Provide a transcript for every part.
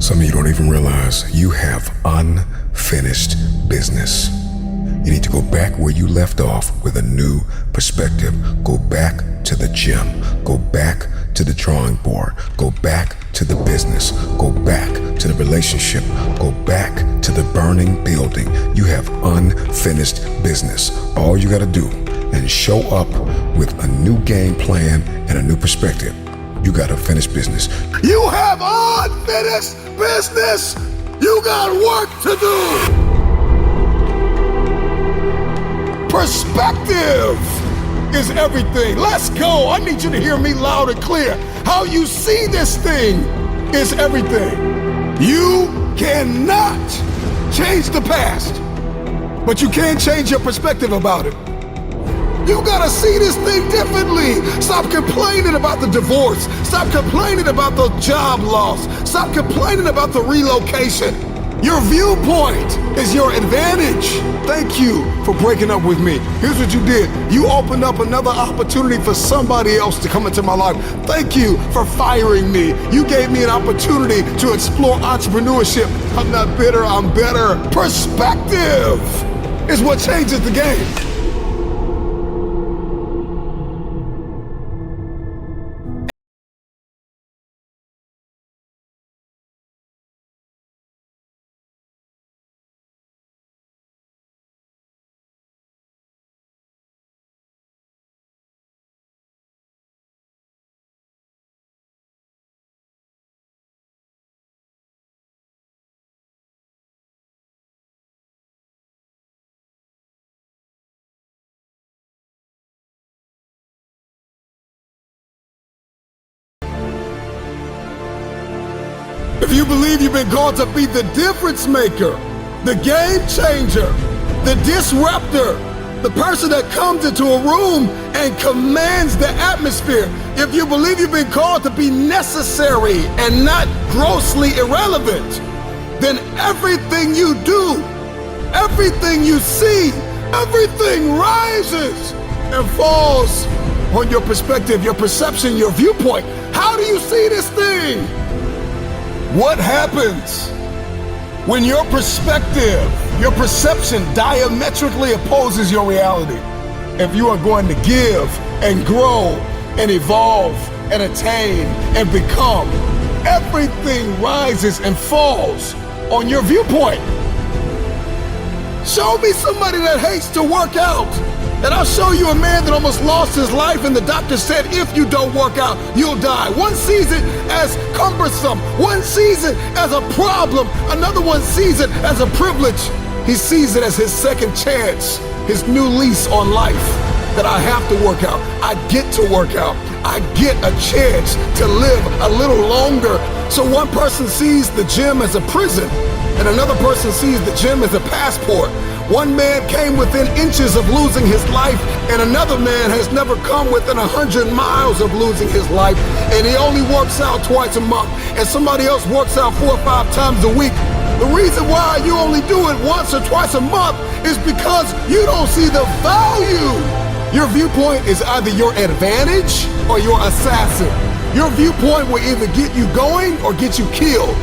Some of you don't even realize you have unfinished business. You need to go back where you left off with a new perspective. Go back to the gym. Go back to the drawing board. Go back to the business. Go back to the relationship. Go back to the burning building. You have unfinished business. All you gotta do is show up with a new game plan and a new perspective. You gotta finish business. You have unfinished business. You got work to do. Perspective is everything. Let's go. I need you to hear me loud and clear. How you see this thing is everything. You cannot change the past, but you can change your perspective about it. You gotta see this thing differently. Stop complaining about the divorce. Stop complaining about the job loss. Stop complaining about the relocation. Your viewpoint is your advantage. Thank you for breaking up with me. Here's what you did. You opened up another opportunity for somebody else to come into my life. Thank you for firing me. You gave me an opportunity to explore entrepreneurship. I'm not bitter, I'm better. Perspective is what changes the game. If you believe you've been called to be the difference maker, the game changer, the disruptor, the person that comes into a room and commands the atmosphere, if you believe you've been called to be necessary and not grossly irrelevant, then everything you do, everything you see, everything rises and falls on your perspective, your perception, your viewpoint. How do you see this thing? What happens when your perspective, your perception diametrically opposes your reality? If you are going to give and grow and evolve and attain and become, everything rises and falls on your viewpoint. Show me somebody that hates to work out, and I'll show you a man that almost lost his life and the doctor said, if you don't work out, you'll die. One sees it as cumbersome. One sees it as a problem. Another one sees it as a privilege. He sees it as his second chance, his new lease on life, that I have to work out. I get to work out. I get a chance to live a little longer. So one person sees the gym as a prison, and another person sees the gym as a passport. One man came within inches of losing his life, and another man has never come within 100 miles of losing his life, and he only works out twice a month, and somebody else works out 4 or 5 times a week. The reason why you only do it once or twice a month is because you don't see the value. Your viewpoint is either your advantage or your assassin. Your viewpoint will either get you going or get you killed.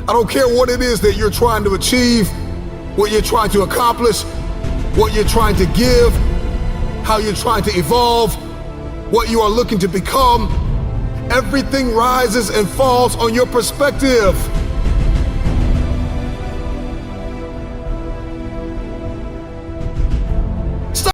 I don't care what it is that you're trying to achieve, what you're trying to accomplish, what you're trying to give, how you're trying to evolve, what you are looking to become. Everything rises and falls on your perspective. Stop.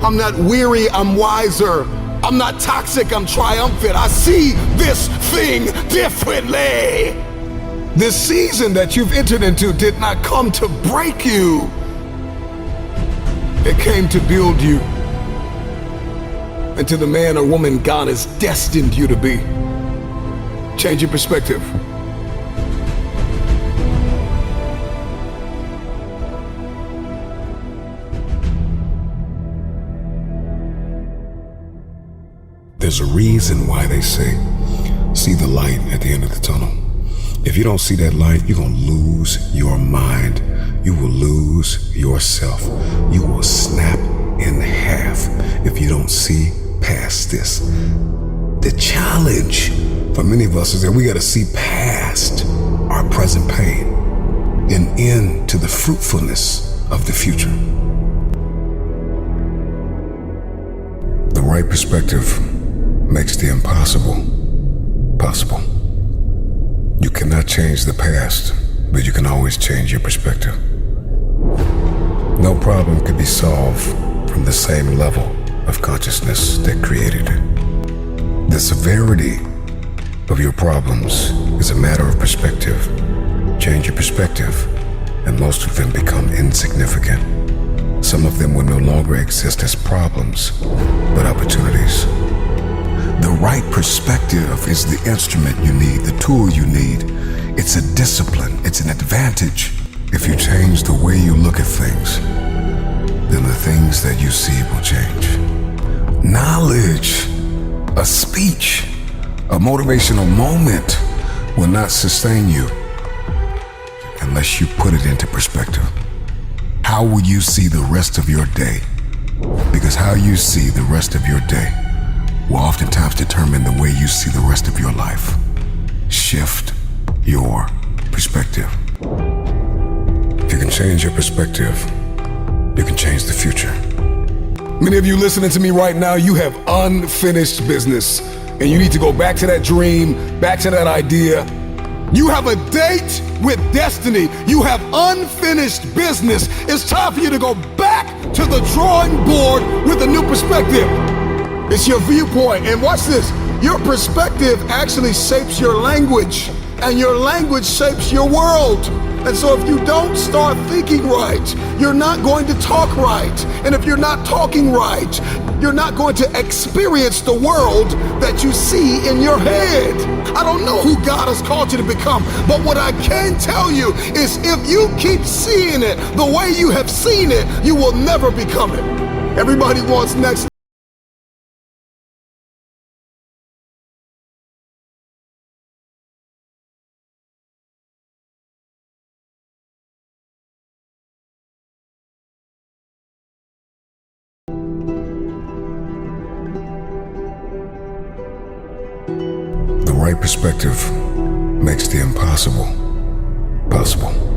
I'm not weary, I'm wiser. I'm not toxic, I'm triumphant. I see this thing differently. This season that you've entered into did not come to break you. It came to build you into the man or woman God has destined you to be. Change your perspective. There's a reason why they say, see the light at the end of the tunnel. If you don't see that light, you're going to lose your mind. You will lose yourself. You will snap in half if you don't see past this. The challenge for many of us is that we got to see past our present pain and into the fruitfulness of the future. The right perspective makes the impossible possible. You cannot change the past, but you can always change your perspective. No problem can be solved from the same level of consciousness that created it. The severity of your problems is a matter of perspective. Change your perspective, and most of them become insignificant. Some of them will no longer exist as problems, but opportunities. The right perspective is the instrument you need, the tool you need. It's a discipline, it's an advantage. If you change the way you look at things, then the things that you see will change. Knowledge, a speech, a motivational moment will not sustain you unless you put it into perspective. How will you see the rest of your day? Because how you see the rest of your day will oftentimes determine the way you see the rest of your life. Shift your perspective. If you can change your perspective, you can change the future. Many of you listening to me right now, you have unfinished business, and you need to go back to that dream, back to that idea. You have a date with destiny. You have unfinished business. It's time for you to go back to the drawing board with a new perspective. It's your viewpoint. And watch this. Your perspective actually shapes your language, and your language shapes your world. And so if you don't start thinking right, you're not going to talk right. And if you're not talking right, you're not going to experience the world that you see in your head. I don't know who God has called you to become, but what I can tell you is if you keep seeing it the way you have seen it, you will never become it. Everybody wants next. The right perspective makes the impossible possible.